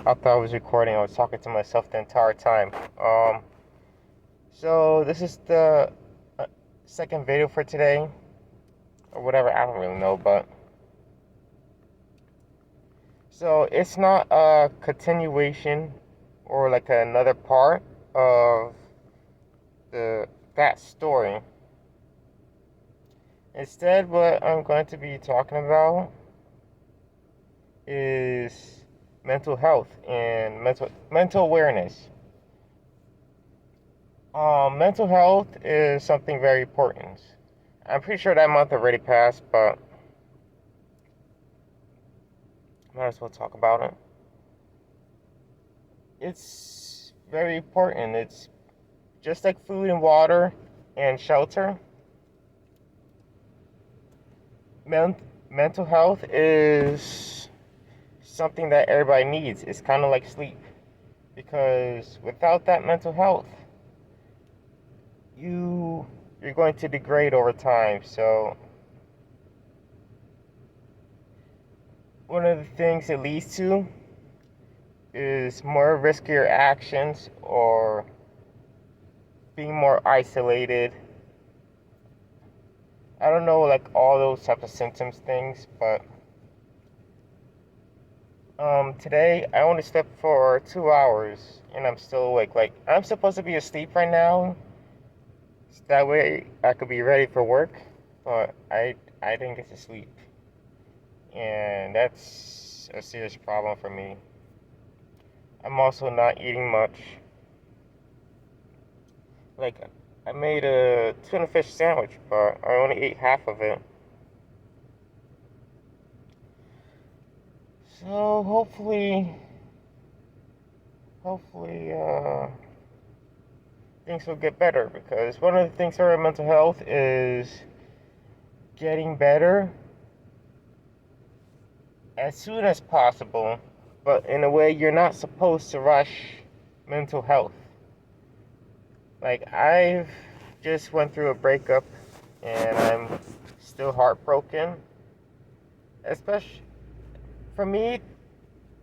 I thought I was recording. I was talking to myself the entire time. So this is the second video for today, or whatever. I don't really know, but so it's not a continuation or like another part of that story. Instead, what I'm going to be talking about is mental health and mental awareness. Mental health is something very important. I'm pretty sure that month already passed, but might as well talk about it. It's very important. It's just like food and water and shelter. Men- Mental health is something that everybody needs. It's kind of like sleep, because without that mental health, you you're going to degrade over time. So one of the things it leads to is more riskier actions or being more isolated. I don't know, like all those types of symptoms things, but today I only slept for 2 hours and I'm still awake. Like I'm supposed to be asleep right now, so that way I could be ready for work, but I didn't get to sleep, and that's a serious problem for me. I'm also not eating much. Like I made a tuna fish sandwich, but I only ate half of it. So hopefully, things will get better, because one of the things for our mental health is getting better as soon as possible, but in a way you're not supposed to rush mental health. Like I've just went through a breakup and I'm still heartbroken. Especially for me,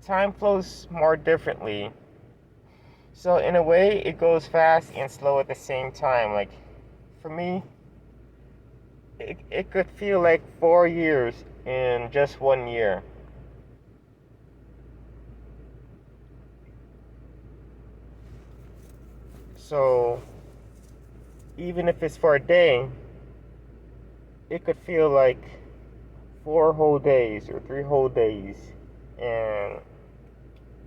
time flows more differently. So in a way it goes fast and slow at the same time. Like for me, it could feel like 4 years in just 1 year. So even if it's for a day, it could feel like 4 whole days or 3 whole days. And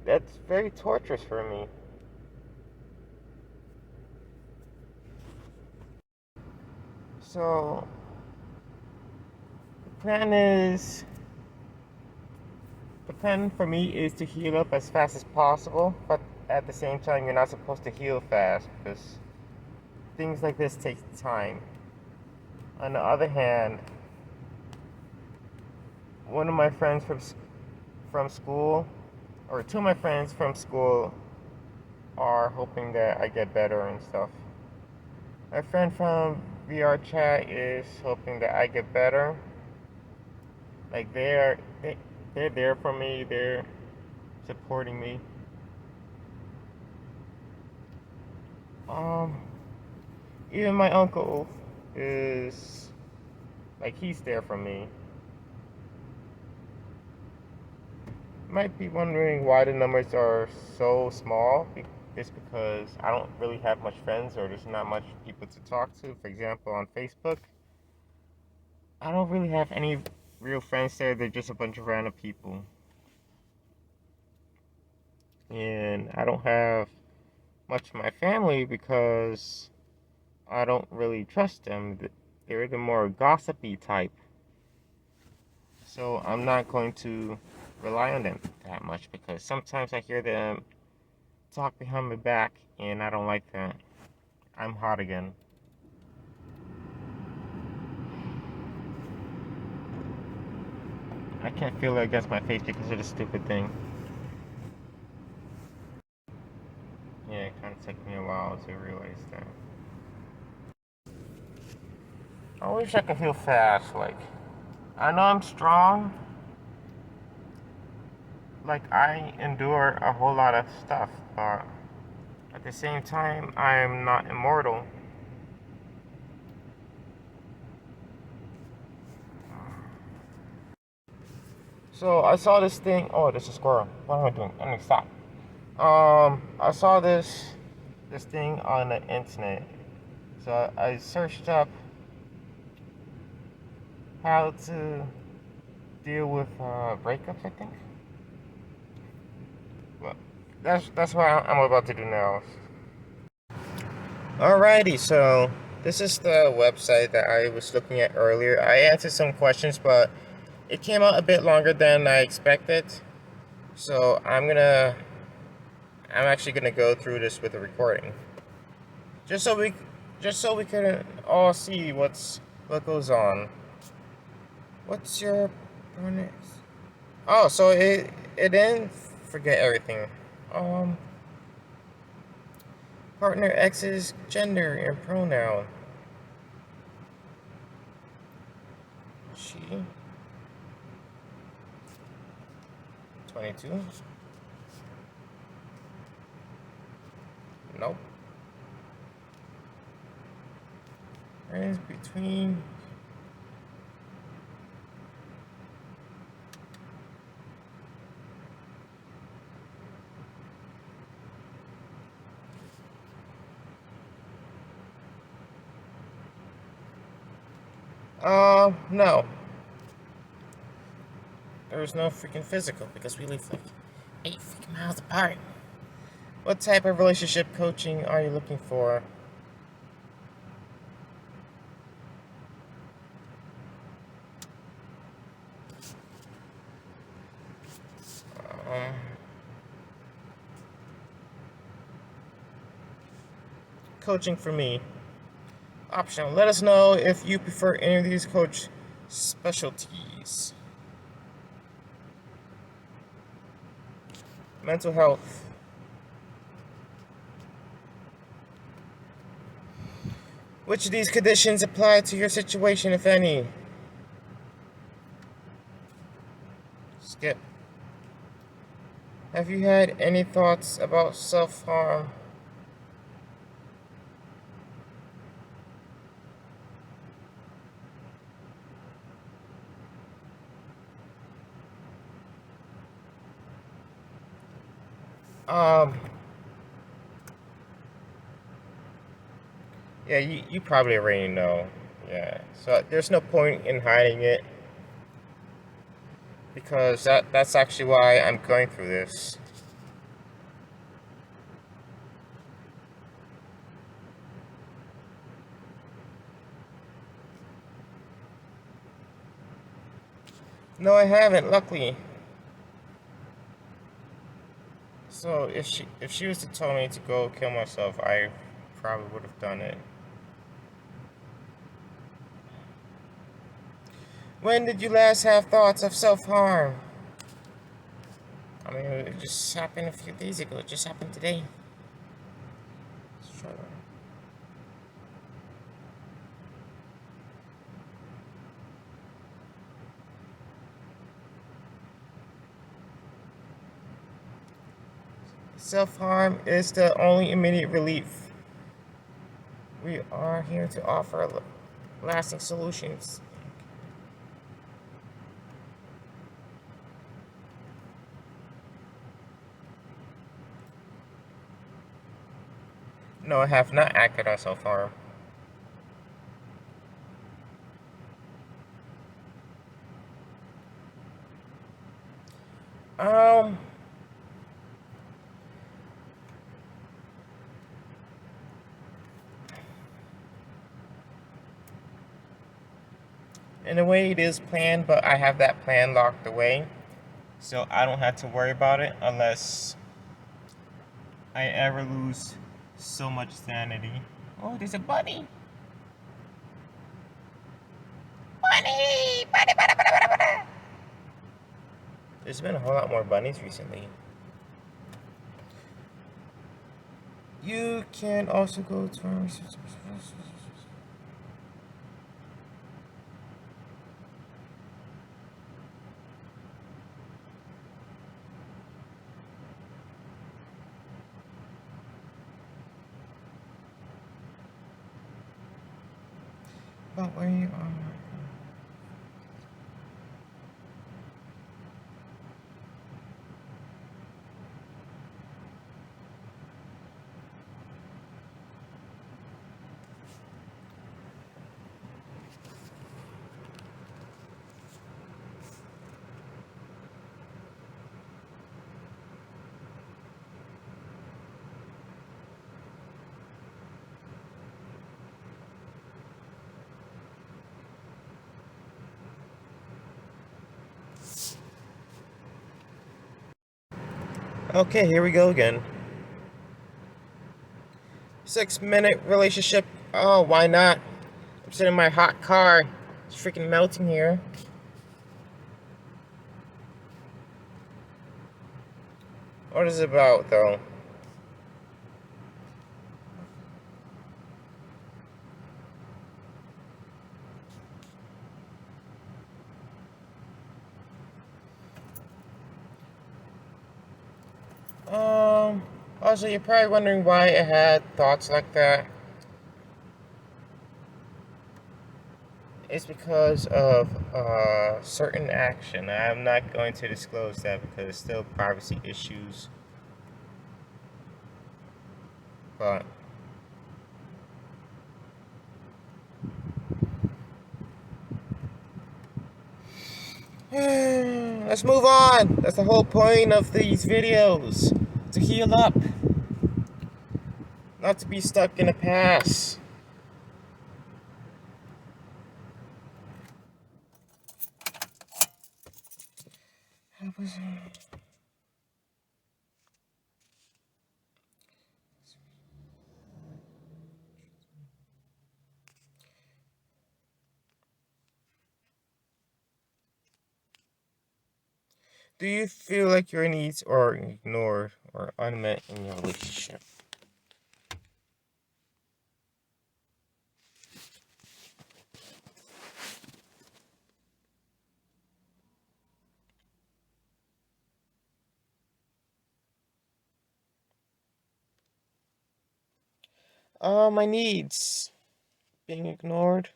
that's very torturous for me. So the plan is the plan for me is to heal up as fast as possible, but at the same time you're not supposed to heal fast because things like this take time. On the other hand, one of my friends from school, or two of my friends from school, are hoping that I get better and stuff. My friend from VR chat is hoping that I get better. Like they're there for me. They're supporting me. Um, Even my uncle is like he's there for me. Might be wondering why the numbers are so small. It's because I don't really have much friends, or there's not much people to talk to. For example, on Facebook, I don't really have any real friends there. They're just a bunch of random people. And I don't have much of my family because I don't really trust them. They're the more gossipy type. So I'm not going to rely on them that much, because sometimes I hear them talk behind my back and I don't like that. I'm hot again. I can't feel it against my face because of this stupid thing. Yeah, it kind of took me a while to realize that. I wish I could heal fast. Like, I know I'm strong. like I endure a whole lot of stuff, but at the same time, I am not immortal. So I saw this thing. Oh, this is a squirrel. What am I doing? I need to stop. I saw this thing on the internet. So I searched up how to deal with breakups, I think. Well, that's what I'm about to do now. Alrighty, so this is the website that I was looking at earlier. I answered some questions, but it came out a bit longer than I expected. So I'm actually gonna go through this with a recording, just so we can all see what goes on. What's your partner? Oh, so it didn't forget everything. Um, Partner X's gender and pronoun. She. 22. Nope. Friends between. No. There's no freaking physical because we live like 8 freaking miles apart. What type of relationship coaching are you looking for? Um, Coaching for me. Optional. Let us know if you prefer any of these coach specialties. Mental health. Which of these conditions apply to your situation, if any? Skip. Have you had any thoughts about self-harm? Yeah, you probably already know. Yeah, so there's no point in hiding it because that's actually why I'm going through this. No, I haven't, luckily. So if she was to tell me to go kill myself, I probably would have done it. When did you last have thoughts of self-harm? I mean, it just happened a few days ago. It just happened today. Self-harm is the only immediate relief. We are here to offer lasting solutions. No, I have not acted on self-harm. Um, in a way it is planned, but I have that plan locked away. So I don't have to worry about it unless I ever lose so much sanity. Oh, there's a bunny. Bunny! Bunny, bunny, bunny, bunny, bunny. There's been a whole lot more bunnies recently. You can also go to our research. about where you are. Okay, here we go again. 6-minute relationship. Oh, why not? I'm sitting in my hot car. It's freaking melting here. What is it about, though? Also, you're probably wondering why I had thoughts like that. It's because of certain action. I'm not going to disclose that because it's still privacy issues. But let's move on. That's the whole point of these videos. To heal up. Not to be stuck in the past. Do you feel like your needs are ignored or unmet in your relationship? My needs being ignored.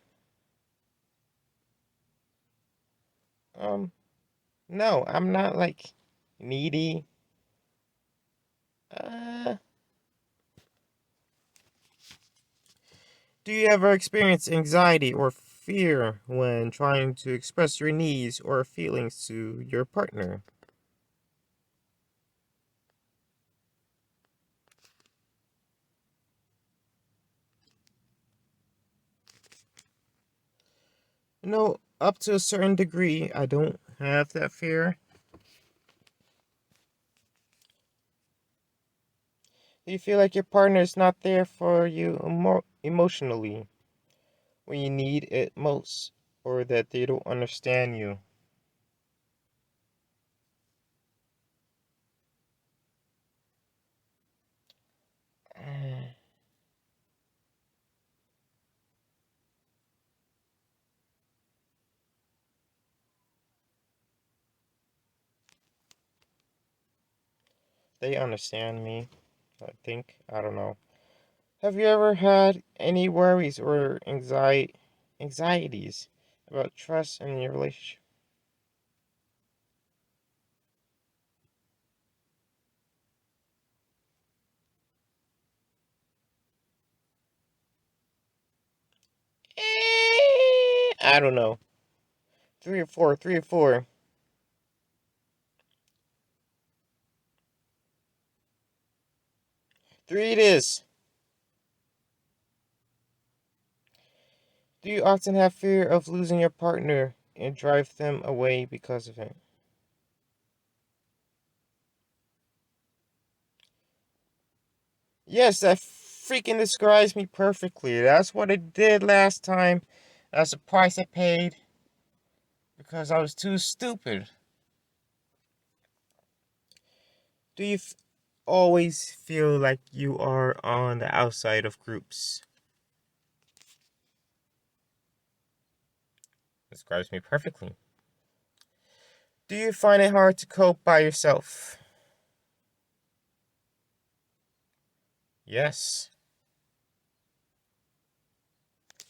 No, I'm not like needy. Uh, do you ever experience anxiety or fear when trying to express your needs or feelings to your partner? No, up to a certain degree, I don't have that fear. Do you feel like your partner is not there for you emotionally when you need it most, or that they don't understand you? They understand me, I think. I don't know. Have you ever had any worries or anxieties about trust in your relationship? I don't know. Three or four, three or four. Three it is. Do you often have fear of losing your partner and drive them away because of it? Yes, that freaking describes me perfectly. That's what I did last time. That's the price I paid because I was too stupid. Do you always feel like you are on the outside of groups? Describes me perfectly. Do you find it hard to cope by yourself? Yes.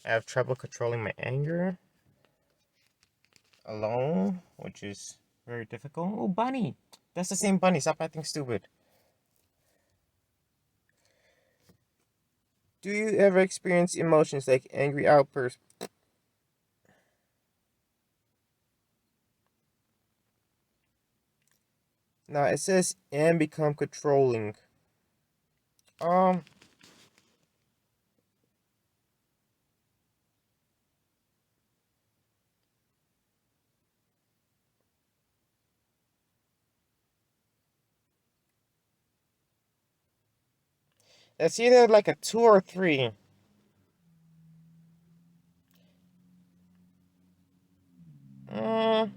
I have trouble controlling my anger alone, which is very difficult. Oh, bunny! That's the same bunny. Stop acting stupid. Do you ever experience emotions like angry outbursts? Now it says and become controlling. Um, it's either like a 2 or 3. Mm,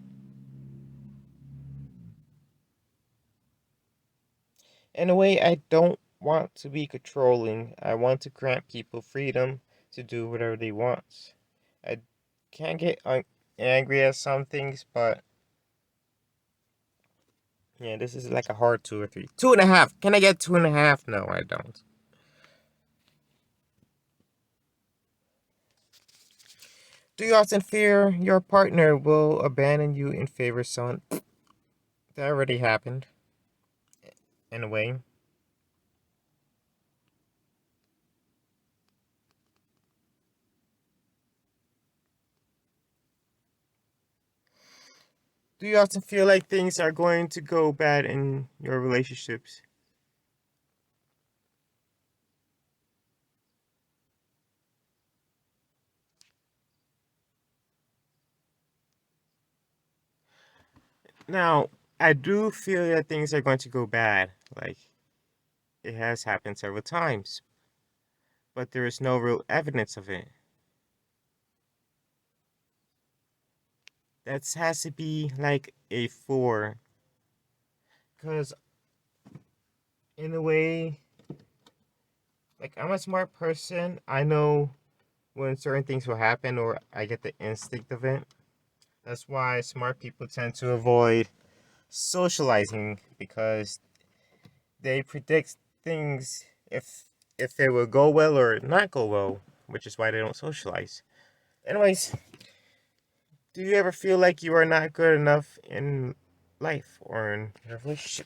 in a way, I don't want to be controlling. I want to grant people freedom to do whatever they want. I can't get angry at some things, but yeah, this is like a hard 2 or 3. 2.5. Can I get 2.5? No, I don't. Do you often fear your partner will abandon you in favor of someone? That already happened, in a way. Do you often feel like things are going to go bad in your relationships? Now, I do feel that things are going to go bad. Like, it has happened several times, but there is no real evidence of it. That has to be like a 4. Because, in a way, like, I'm a smart person. I know when certain things will happen, or I get the instinct of it. That's why smart people tend to avoid socializing because they predict things if it will go well or not go well, which is why they don't socialize. Anyways, do you ever feel like you are not good enough in life or in a relationship?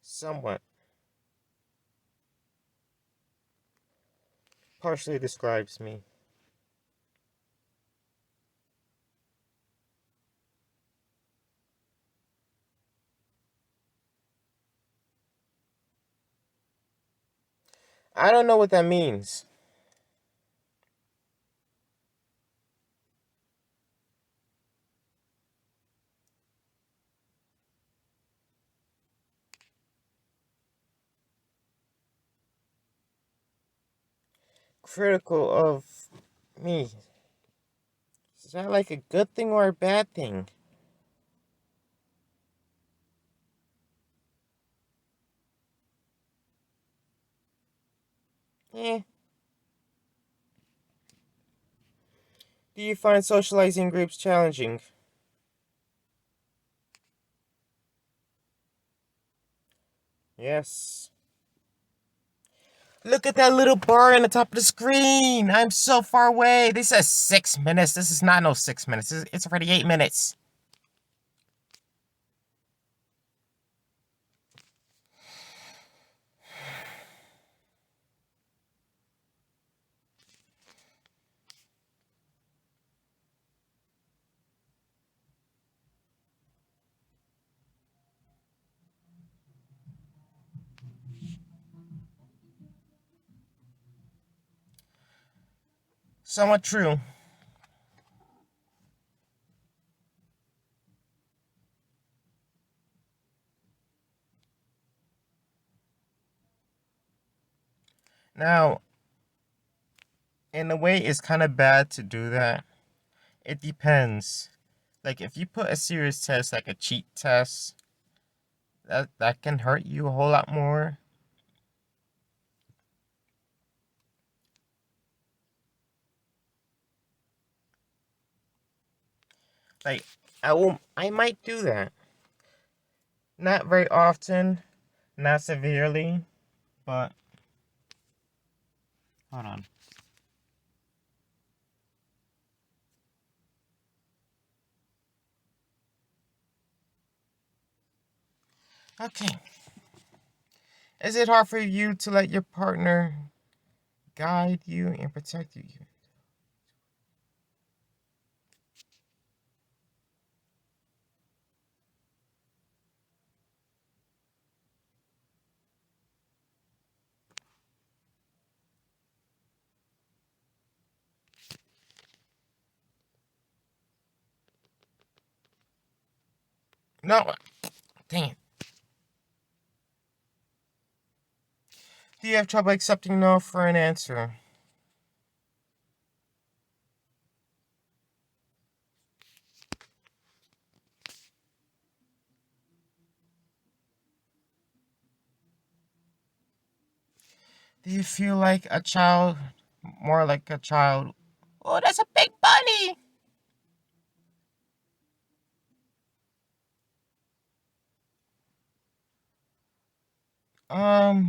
Somewhat. Partially describes me. I don't know what that means. Critical of me. Is that like a good thing or a bad thing? Eh. Do you find socializing groups challenging? Yes. Look at that little bar on the top of the screen. I'm so far away. This says 6 minutes. This is not no 6 minutes. It's already 8 minutes. Somewhat true. Now, in a way, it's kind of bad to do that. It depends. Like, if you put a serious test, like a cheat test, that can hurt you a whole lot more. Like I might do that. Not very often, not severely, but hold on. Okay. Is it hard for you to let your partner guide you and protect you? No, dang it. Do you have trouble accepting no for an answer? Do you feel like a child, more like a child? Oh, that's a big bunny!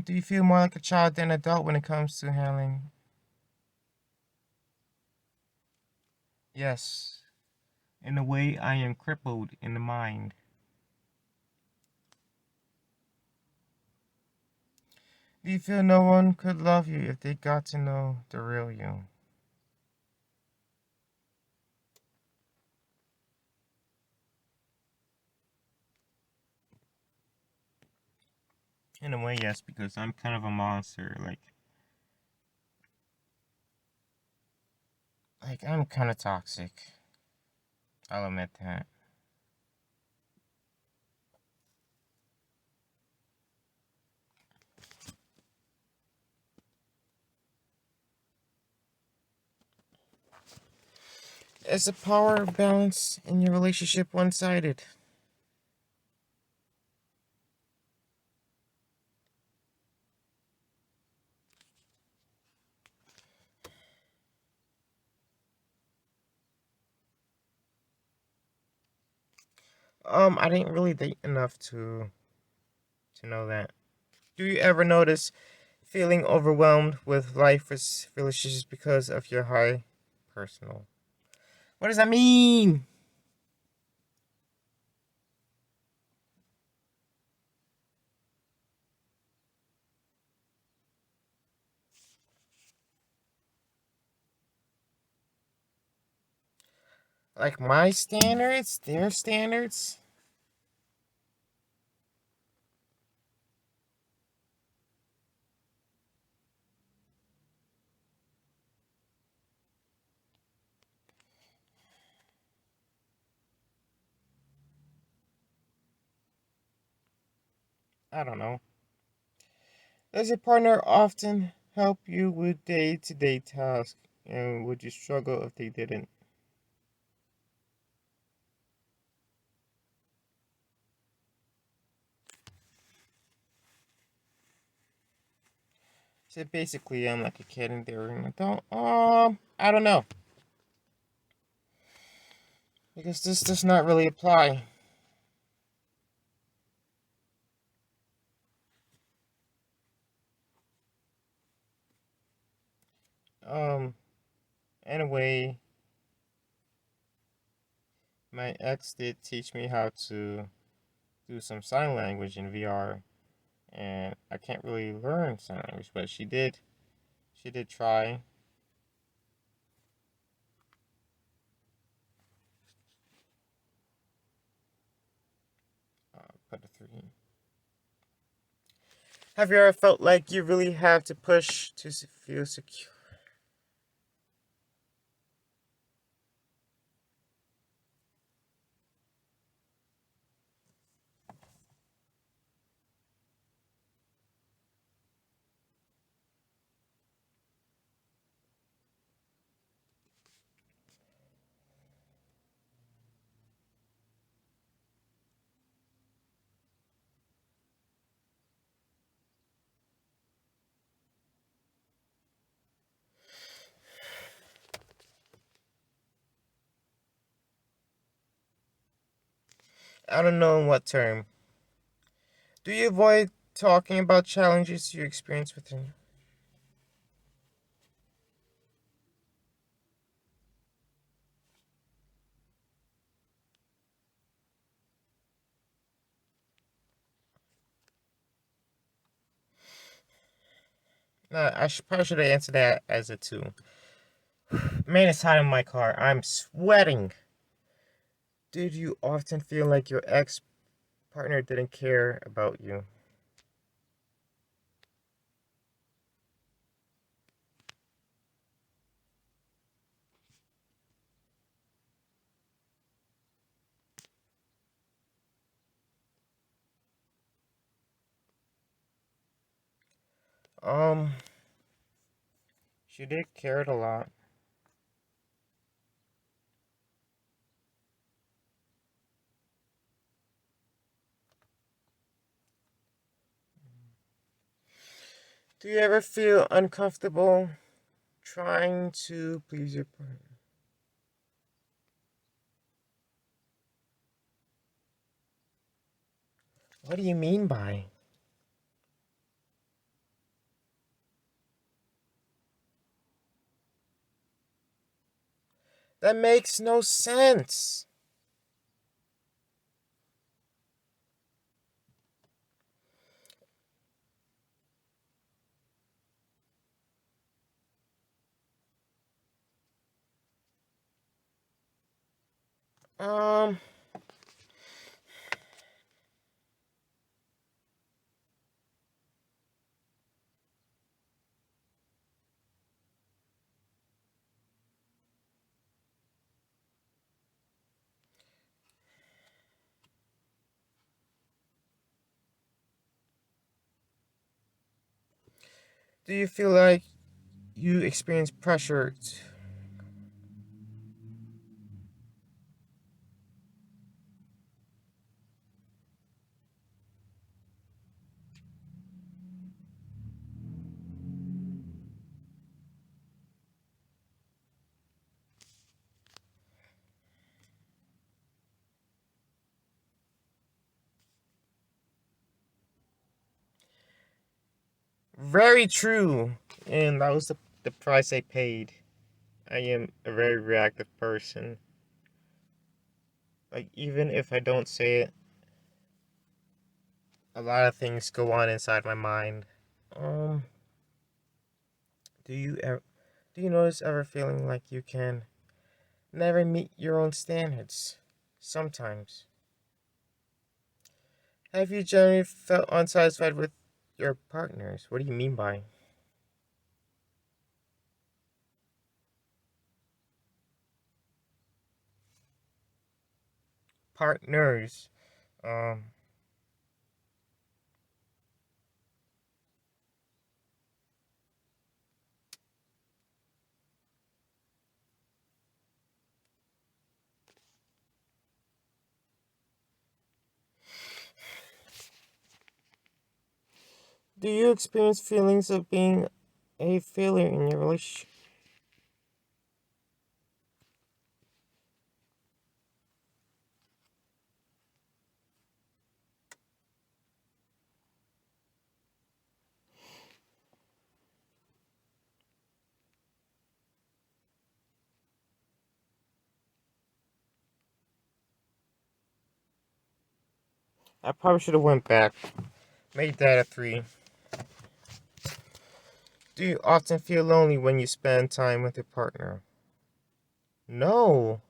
Do you feel more like a child than an adult when it comes to handling? Yes. In a way, I am crippled in the mind. Do you feel no one could love you if they got to know the real you? In a way, yes, because I'm kind of a monster. Like I'm kind of toxic. I'll admit that. Is the power balance in your relationship one-sided? I didn't really date enough to know that. Do you ever notice feeling overwhelmed with life with relationships because of your high personal? What does that mean? Like my standards, their standards? I don't know. Does your partner often help you with day-to-day tasks, and would you struggle if they didn't? So basically, I'm like a kid and they're an adult. I don't know because this does not really apply. Um, in a way, my ex did teach me how to do some sign language in VR, and I can't really learn sign language, but she did. She did try. Put a three. Have you ever felt like you really have to push to feel secure? I don't know in what term. Do you avoid talking about challenges you experience within? No, probably should have answered that as a two. Man, it's hot in my car. I'm sweating. Did you often feel like your ex partner didn't care about you? Um, she did cared a lot. Do you ever feel uncomfortable trying to please your partner? What do you mean by? That makes no sense. Um, do you feel like you experience pressure? Very true. And that was the price I paid. I am a very reactive person. Like, even if I don't say it, a lot of things go on inside my mind. Um, do you ever, do you notice ever feeling like you can never meet your own standards? Sometimes. Have you generally felt unsatisfied with your partners? What do you mean by partners? Um, do you experience feelings of being a failure in your relationship? I probably should have went back. Made that a three. Do you often feel lonely when you spend time with your partner? No.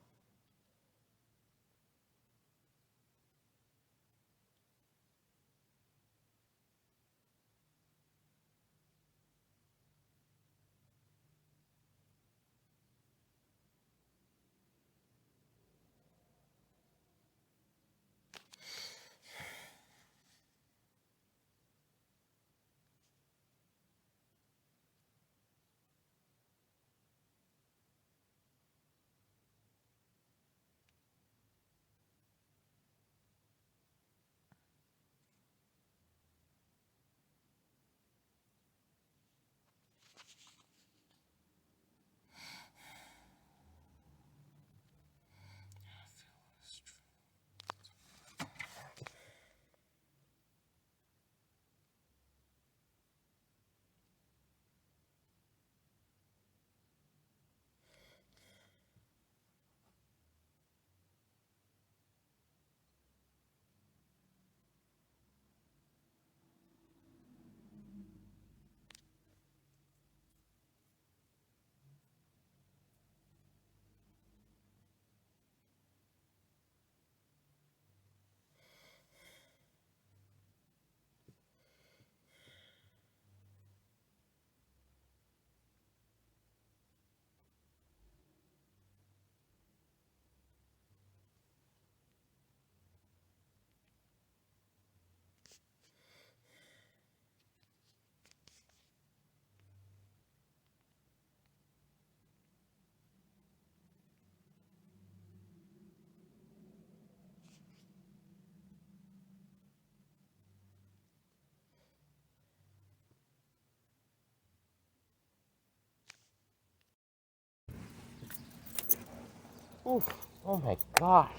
Oof. Oh my gosh.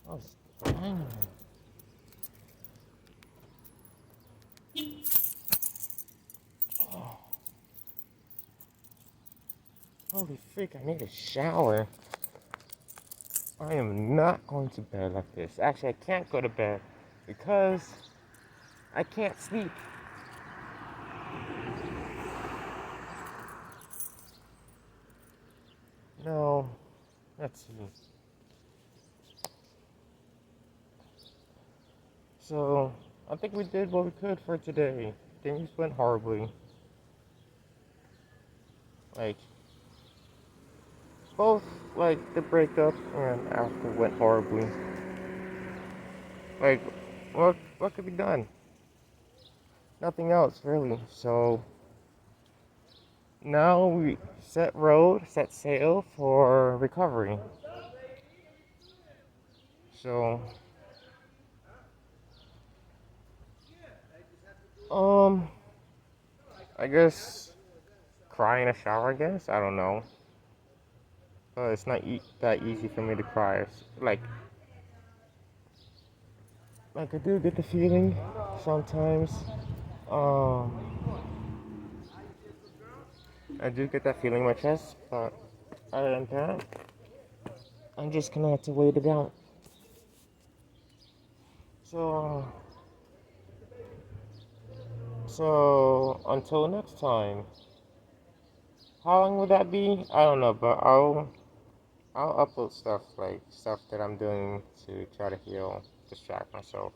That was banging. Oh, holy freak, I need a shower. I am not going to bed like this. Actually, I can't go to bed because I can't sleep. No. Let's see. So, I think we did what we could for today. Things went horribly. Like, both, like, the breakup and after went horribly. Like, what could be done? Nothing else, really. So, now we set sail for recovery. So, um, I guess cry in a shower, I guess? I don't know. It's not that easy for me to cry. Like I do get the feeling sometimes. Um, I do get that feeling in my chest, but other than that, I'm just gonna have to wait it out. So, so until next time. How long will that be? I don't know, but I'll upload stuff like stuff that I'm doing to try to heal, distract myself.